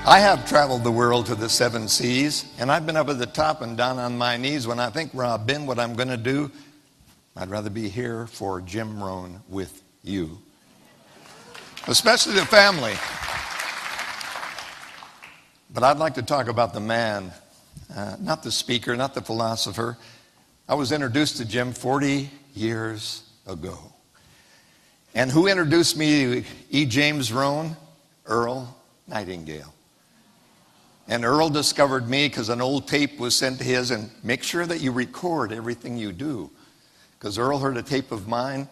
I have traveled the world to the 7 seas, and I've been up at the top and down on my knees. When I think where I've been, what I'm going to do, I'd rather be here for Jim Rohn with you, especially the family. But I'd like to talk about the man, not the speaker, not the philosopher. I was introduced to Jim 40 years ago. And who introduced me to E. James Rohn? Earl Nightingale. And Earl discovered me because an old tape was sent to his, and make sure that you record everything you do. Because Earl heard a tape of mine,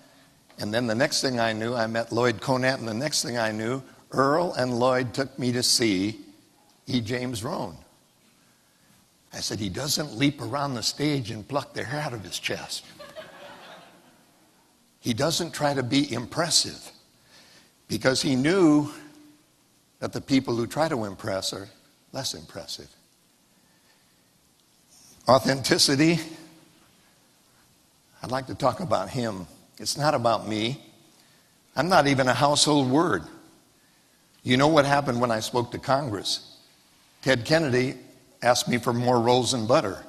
and then the next thing I knew, I met Lloyd Conant, and the next thing I knew, Earl and Lloyd took me to see E. James Rohn. I said, he doesn't leap around the stage and pluck the hair out of his chest. He doesn't try to be impressive, because he knew that the people who try to impress are less impressive. Authenticity. I'd like to talk about him. It's not about me. I'm not even a household word. You know what happened when I spoke to Congress? Ted Kennedy asked me for more rolls and butter.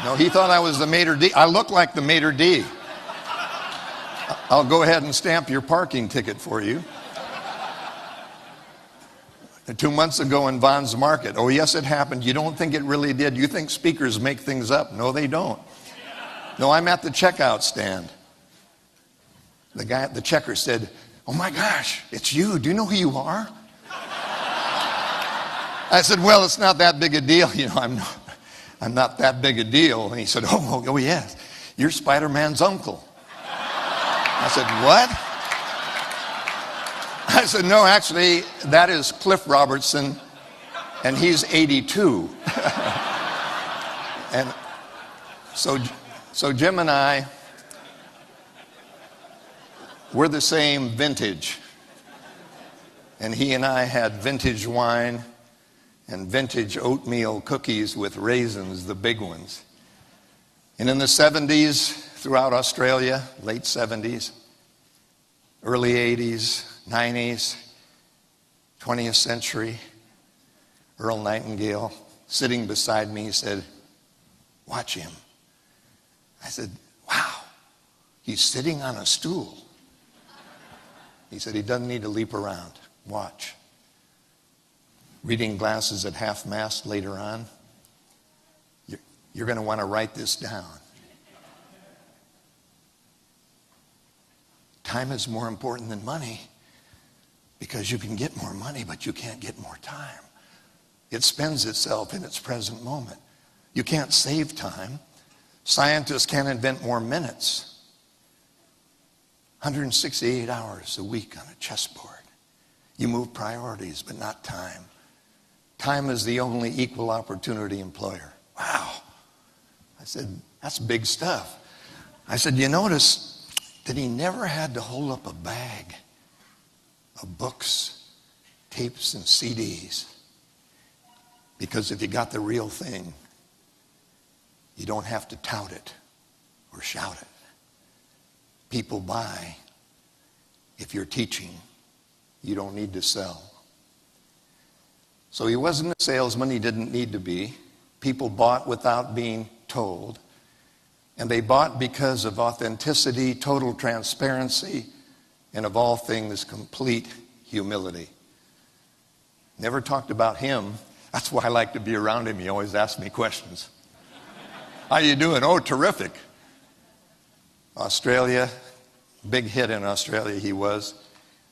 No, he thought I was the maitre d'. I look like the maitre d'. I'll go ahead and stamp your parking ticket for you. 2 months ago in Vaughn's Market. Oh, yes, it happened. You don't think it really did. You think speakers make things up. No, they don't. No, I'm at the checkout stand. The guy at the checker said, "Oh my gosh, it's you. Do you know who you are?" I said, "Well, it's not that big a deal. You know, I'm not that big a deal." And he said, oh yes, you're Spider-Man's uncle." I said, "What?" I said, "No, actually, that is Cliff Robertson, and he's 82. And so Jim and I, we're the same vintage. And he and I had vintage wine and vintage oatmeal cookies with raisins, the big ones. And in the 70s, throughout Australia, late 70s, early 80s, 90s, 20th century, Earl Nightingale, sitting beside me, he said, "Watch him." I said, "Wow, he's sitting on a stool." He said, "He doesn't need to leap around. Watch." Reading glasses at half-mast later on. You're going to want to write this down. Time is more important than money, because you can get more money, but you can't get more time. It spends itself in its present moment. You can't save time. Scientists can't invent more minutes. 168 hours a week on a chessboard. You move priorities, but not time. Time is the only equal opportunity employer. Wow. I said, that's big stuff. I said, you notice that he never had to hold up a bag of books, tapes, and CDs. Because if you got the real thing, you don't have to tout it or shout it. People buy. If you're teaching, you don't need to sell. So he wasn't a salesman. He didn't need to be. People bought without being told. And they bought because of authenticity, total transparency, and of all things, complete humility. Never talked about him. That's why I like to be around him. He always asks me questions. How you doing? Oh, terrific. Australia, big hit in Australia he was.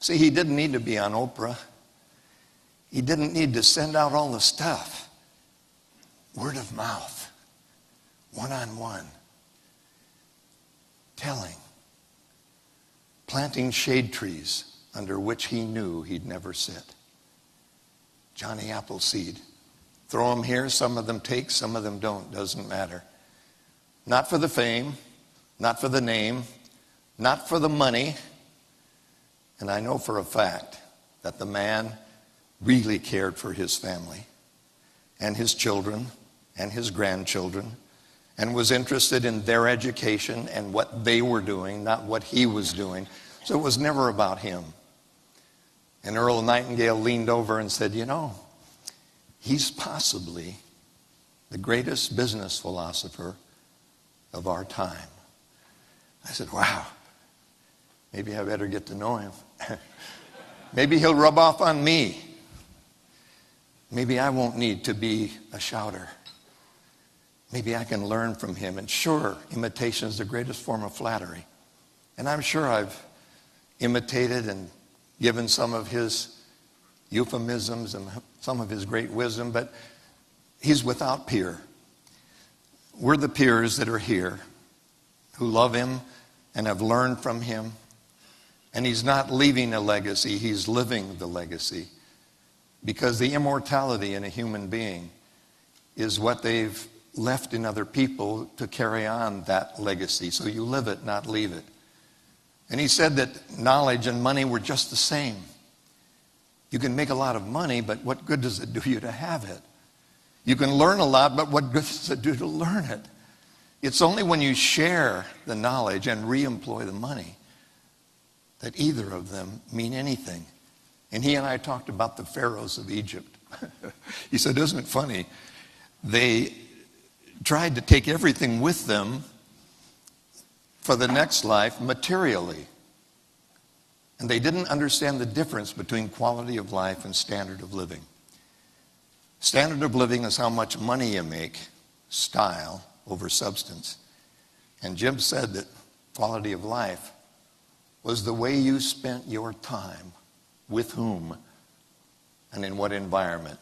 See, he didn't need to be on Oprah. He didn't need to send out all the stuff. Word of mouth, one-on-one, telling, planting shade trees under which he knew he'd never sit. Johnny Appleseed. Throw them here, some of them take, some of them don't, doesn't matter. Not for the fame, not for the name, not for the money. And I know for a fact that the man really cared for his family and his children and his grandchildren, and was interested in their education and what they were doing, not what he was doing. So it was never about him. And Earl Nightingale leaned over and said, you know, he's possibly the greatest business philosopher of our time. I said, wow, maybe I better get to know him. Maybe he'll rub off on me. Maybe I won't need to be a shouter. Maybe I can learn from him. And sure, imitation is the greatest form of flattery. And I'm sure I've imitated and given some of his euphemisms and some of his great wisdom, but he's without peer. We're the peers that are here who love him and have learned from him. And he's not leaving a legacy, he's living the legacy. Because the immortality in a human being is what they've left in other people to carry on that legacy. So you live it, not leave it. And he said that knowledge and money were just the same. You can make a lot of money, but what good does it do you to have it? You can learn a lot, but what good does it do to learn it? It's only when you share the knowledge and re-employ the money that either of them mean anything. And he and I talked about the pharaohs of Egypt. He said, isn't it funny? They tried to take everything with them for the next life materially. And they didn't understand the difference between quality of life and standard of living. Standard of living is how much money you make, style over substance. And Jim said that quality of life was the way you spent your time, with whom, and in what environment.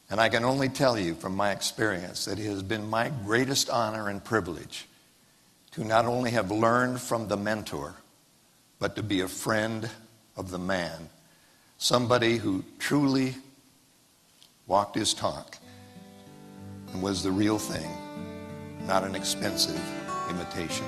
And I can only tell you from my experience that it has been my greatest honor and privilege to not only have learned from the mentor, but to be a friend of the man, somebody who truly walked his talk and was the real thing, not an expensive imitation.